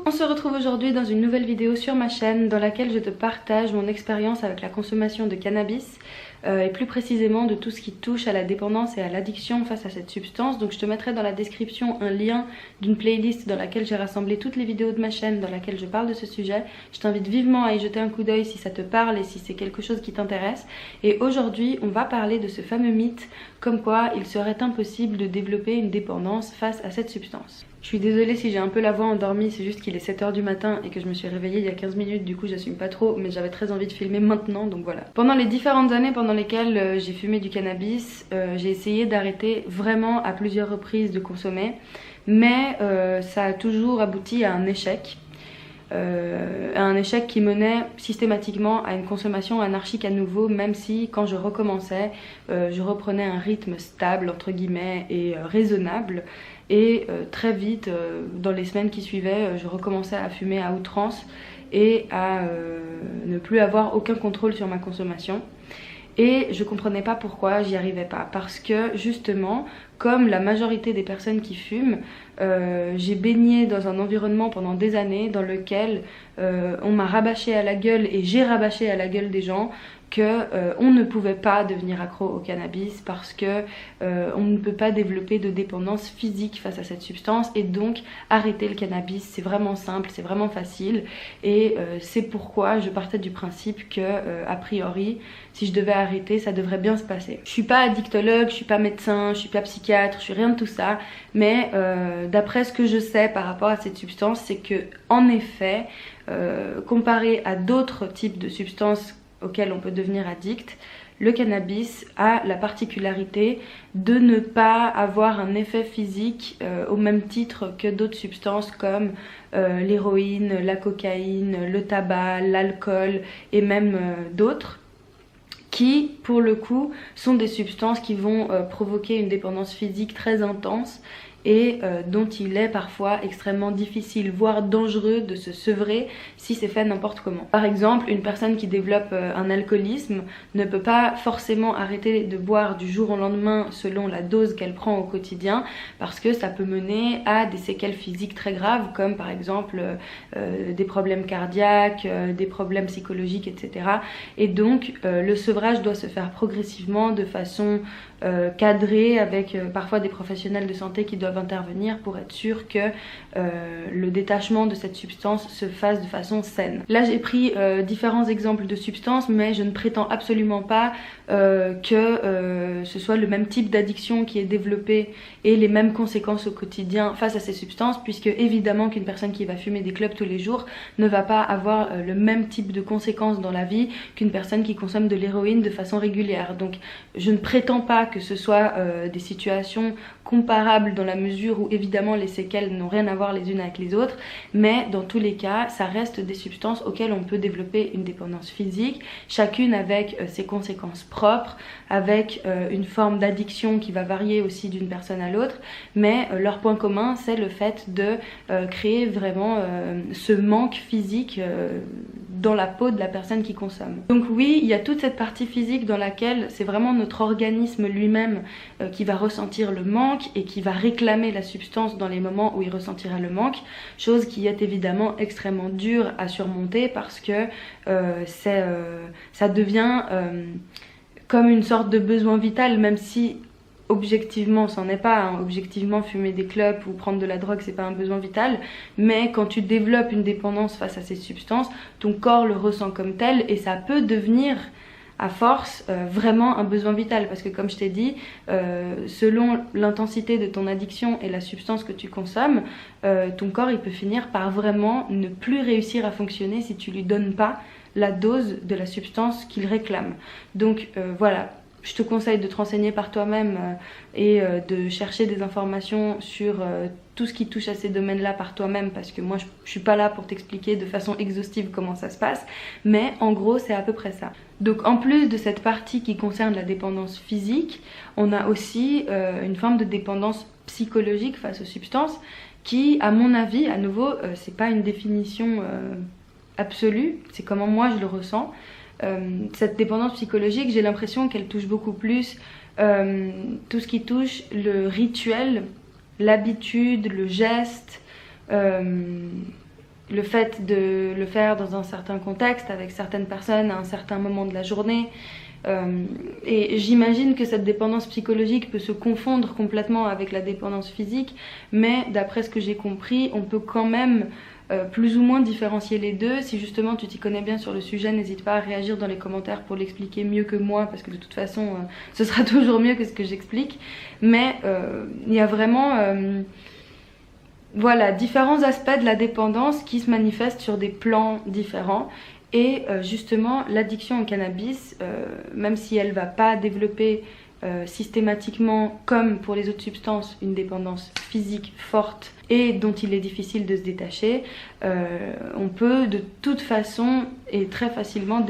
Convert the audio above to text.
On se retrouve aujourd'hui dans une nouvelle vidéo sur ma chaîne dans laquelle je te partage mon expérience avec la consommation de cannabis et plus précisément de tout ce qui touche à la dépendance et à l'addiction face à cette substance. Donc je te mettrai dans la description un lien d'une playlist dans laquelle j'ai rassemblé toutes les vidéos de ma chaîne dans laquelle je parle de ce sujet. Je t'invite vivement à y jeter un coup d'œil si ça te parle et si c'est quelque chose qui t'intéresse. Et aujourd'hui on va parler de ce fameux mythe comme quoi il serait impossible de développer une dépendance face à cette substance. Je suis désolée si j'ai un peu la voix endormie, c'est juste qu'il est 7 h du matin et que je me suis réveillée il y a 15 minutes, du coup j'assume pas trop, mais j'avais très envie de filmer maintenant, donc voilà. Pendant les différentes années pendant lesquelles j'ai fumé du cannabis, j'ai essayé d'arrêter vraiment à plusieurs reprises de consommer, mais ça a toujours abouti à un échec. Un échec qui menait systématiquement à une consommation anarchique à nouveau, même si quand je recommençais, je reprenais un rythme stable entre guillemets et raisonnable. Et très vite, dans les semaines qui suivaient, je recommençais à fumer à outrance et à ne plus avoir aucun contrôle sur ma consommation. Et je comprenais pas pourquoi j'y arrivais pas, parce que justement, comme la majorité des personnes qui fument, j'ai baigné dans un environnement pendant des années dans lequel on m'a rabâché à la gueule et j'ai rabâché à la gueule des gens que on ne pouvait pas devenir accro au cannabis parce que on ne peut pas développer de dépendance physique face à cette substance, et donc arrêter le cannabis c'est vraiment simple, c'est vraiment facile. Et c'est pourquoi je partais du principe que a priori si je devais arrêter ça devrait bien se passer. Je suis pas addictologue, je suis pas médecin, je suis pas psychiatre, je suis rien de tout ça, mais d'après ce que je sais par rapport à cette substance, c'est que en effet comparé à d'autres types de substances auquel on peut devenir addict, le cannabis a la particularité de ne pas avoir un effet physique au même titre que d'autres substances comme l'héroïne, la cocaïne, le tabac, l'alcool et même d'autres qui, pour le coup, sont des substances qui vont provoquer une dépendance physique très intense et dont il est parfois extrêmement difficile, voire dangereux de se sevrer si c'est fait n'importe comment. Par exemple, une personne qui développe un alcoolisme ne peut pas forcément arrêter de boire du jour au lendemain selon la dose qu'elle prend au quotidien, parce que ça peut mener à des séquelles physiques très graves, comme par exemple des problèmes cardiaques, des problèmes psychologiques, etc. Et donc le sevrage doit se faire progressivement, de façon cadrée, avec parfois des professionnels de santé qui doivent intervenir pour être sûr que le détachement de cette substance se fasse de façon saine. Là j'ai pris différents exemples de substances, mais je ne prétends absolument pas que ce soit le même type d'addiction qui est développé et les mêmes conséquences au quotidien face à ces substances, puisque évidemment qu'une personne qui va fumer des clopes tous les jours ne va pas avoir le même type de conséquences dans la vie qu'une personne qui consomme de l'héroïne de façon régulière. Donc je ne prétends pas que ce soit des situations comparables dans la mesure où évidemment les séquelles n'ont rien à voir les unes avec les autres, mais dans tous les cas ça reste des substances auxquelles on peut développer une dépendance physique, chacune avec ses conséquences propres, avec une forme d'addiction qui va varier aussi d'une personne à l'autre, mais leur point commun c'est le fait de créer vraiment ce manque physique dans la peau de la personne qui consomme. Donc oui, il y a toute cette partie physique dans laquelle c'est vraiment notre organisme lui-même qui va ressentir le manque et qui va réclamer la substance dans les moments où il ressentira le manque, chose qui est évidemment extrêmement dure à surmonter parce que ça devient comme une sorte de besoin vital, même si objectivement c'en est pas, hein. Objectivement fumer des clopes ou prendre de la drogue c'est pas un besoin vital, mais quand tu développes une dépendance face à ces substances, ton corps le ressent comme tel et ça peut devenir à force vraiment un besoin vital, parce que comme je t'ai dit, selon l'intensité de ton addiction et la substance que tu consommes, ton corps il peut finir par vraiment ne plus réussir à fonctionner si tu lui donnes pas la dose de la substance qu'il réclame. Donc voilà, je te conseille de te renseigner par toi-même et de chercher des informations sur tout ce qui touche à ces domaines-là par toi-même, parce que moi je suis pas là pour t'expliquer de façon exhaustive comment ça se passe, mais en gros c'est à peu près ça. Donc en plus de cette partie qui concerne la dépendance physique, on a aussi une forme de dépendance psychologique face aux substances qui, à mon avis, à nouveau, c'est pas une définition absolue, c'est comment moi je le ressens. Cette dépendance psychologique, j'ai l'impression qu'elle touche beaucoup plus tout ce qui touche le rituel, l'habitude, le geste, le fait de le faire dans un certain contexte, avec certaines personnes, à un certain moment de la journée. Et j'imagine que cette dépendance psychologique peut se confondre complètement avec la dépendance physique, mais d'après ce que j'ai compris, on peut quand même plus ou moins différencier les deux. Si justement tu t'y connais bien sur le sujet, n'hésite pas à réagir dans les commentaires pour l'expliquer mieux que moi, parce que de toute façon ce sera toujours mieux que ce que j'explique. Mais il y a vraiment voilà, différents aspects de la dépendance qui se manifestent sur des plans différents. Et justement, l'addiction au cannabis, même si elle ne va pas développer systématiquement, comme pour les autres substances, une dépendance physique forte et dont il est difficile de se détacher, on peut de toute façon et très facilement développer